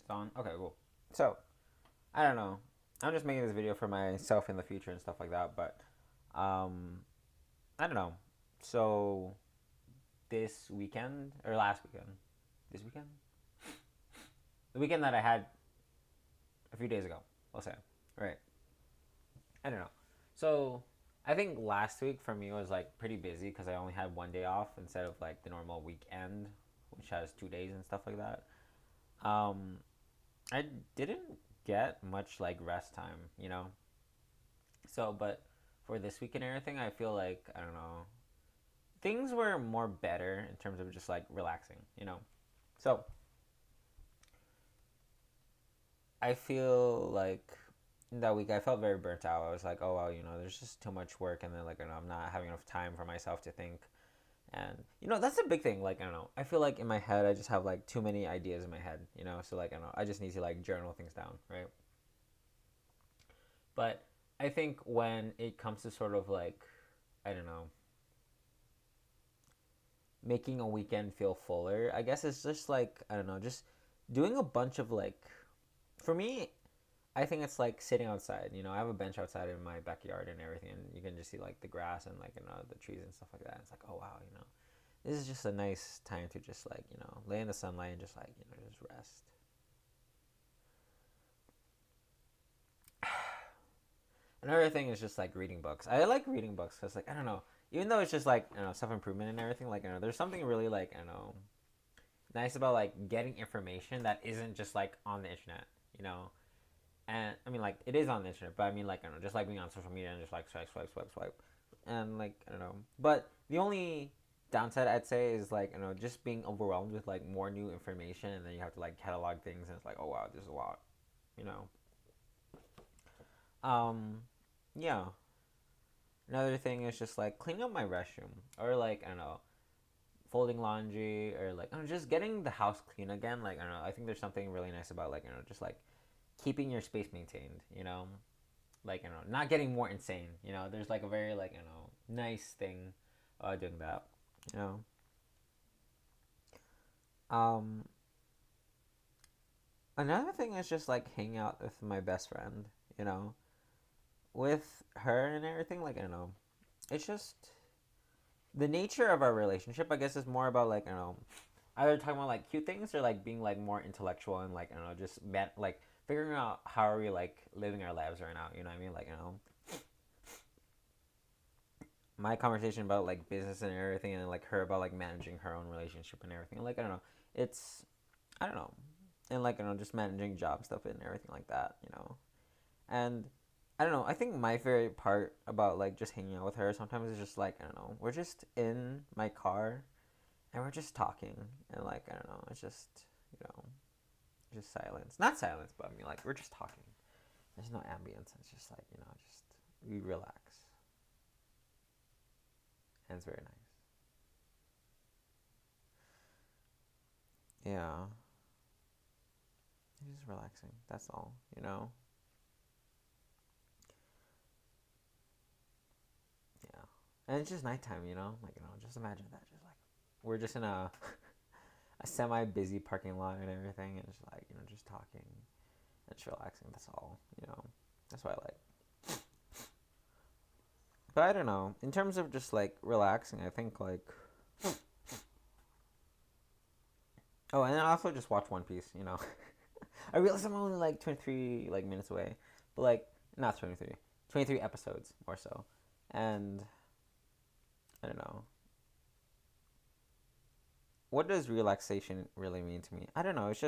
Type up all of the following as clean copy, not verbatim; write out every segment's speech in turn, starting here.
It's on. Okay, cool. So I don't know. I'm just making this video for myself in the future and stuff like that. But I don't know. So this weekend or last weekend, this weekend, the weekend that I had a few days ago, we'll say, right? I don't know. So I think last week for me was like pretty busy because I only had one day off instead of like the normal weekend, which has 2 days and stuff like that. Um, I didn't get much like rest time, you know. So, but for this week and everything, I feel like I don't know, things were more better in terms of just like relaxing, you know. So I feel like that week I felt very burnt out. I was like, oh well, there's just too much work, and then like I'm not having enough time for myself to think. And that's a big thing. Like I don't know, I feel like in my head I just have like too many ideas in my head, So like I don't know, I just need to like journal things down, right? But I think when it comes to sort of like I don't know, making a weekend feel fuller, I guess it's just like I don't know, just doing a bunch of like for me I think it's like sitting outside. I have a bench outside in my backyard and everything, and you can just see like the grass and like the trees and stuff like that. And it's like, oh wow, this is just a nice time to just like lay in the sunlight and just like just rest. Another thing is just like reading books. I like reading books because like I don't know, even though it's just like self improvement and everything, like there's something really like I don't know nice about like getting information that isn't just like on the internet, you know. And I mean, like it is on the internet, but I mean, like I don't know, just like being on social media and just like swipe, swipe, swipe, swipe, and like I don't know. But the only downside I'd say is like just being overwhelmed with like more new information, and then you have to like catalog things, and it's like, oh wow, this is a lot, you know. Um, yeah. Another thing is just like cleaning up my restroom, or like I don't know, folding laundry, or like I don't know, just getting the house clean again. Like I don't know, I think there's something really nice about like just like keeping your space maintained, like not getting more insane. There's like a very like nice thing doing that. You know, um, another thing is just like hanging out with my best friend. You know, with her and everything. Like I don't know, it's just the nature of our relationship. I guess is more about like either talking about like cute things or like being like more intellectual and like just like figuring out how are we like living our lives right now. You know what I mean? Like my conversation about like business and everything, and like her about like managing her own relationship and everything. Like I don't know, it's I don't know, and like just managing job stuff and everything like that. And I don't know. I think my favorite part about like just hanging out with her sometimes is just like I don't know, we're just in my car and we're just talking and like I don't know, it's you know just silence, not silence, but I mean like we're just talking. There's no ambience. It's just like just we relax, and it's very nice. Yeah. It's just relaxing. That's all. Yeah. And it's just nighttime. Like, just imagine that. Just like, we're just in a semi busy parking lot and everything. And it's like, just talking and just relaxing. That's all. That's what I like. But I don't know. In terms of just like relaxing, I think like. Oh, and then I also just watch One Piece. I realize I'm only like 23 like minutes away. But like, not 23. 23 episodes or so. And I don't know. What does relaxation really mean to me? I don't know. It's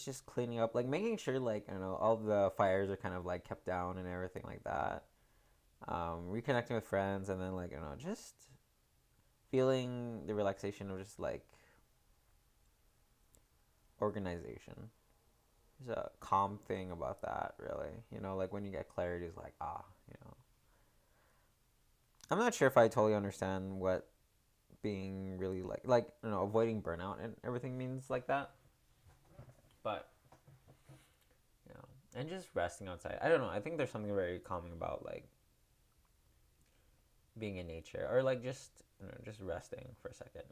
just cleaning up, like making sure like I don't know all the fires are kind of like kept down and everything like that. Reconnecting with friends and then like I don't know just feeling the relaxation of just like organization. There's a calm thing about that, really. Like when you get clarity, is like ah. I'm not sure if I totally understand what being really like avoiding burnout and everything means like that, but and just resting outside. I don't know. I think there's something very calming about like being in nature or like just just resting for a second.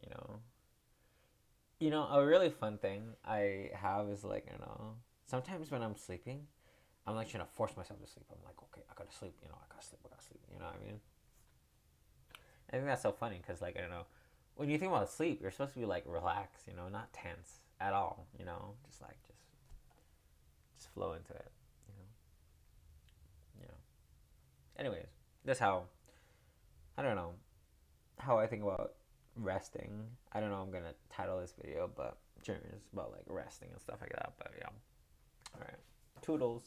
A really fun thing I have is like, sometimes when I'm sleeping, I'm like trying to force myself to sleep. I'm like, okay, I gotta sleep, I gotta sleep, I gotta sleep, you know what I mean? I think that's so funny because, like, I don't know, when you think about sleep, you're supposed to be like relaxed, not tense at all, just like, just flow into it, you know? You know. Anyways, that's how, I don't know, how I think about resting. I don't know, I'm gonna title this video, but it's about like resting and stuff like that, but yeah. Alright. Toodles.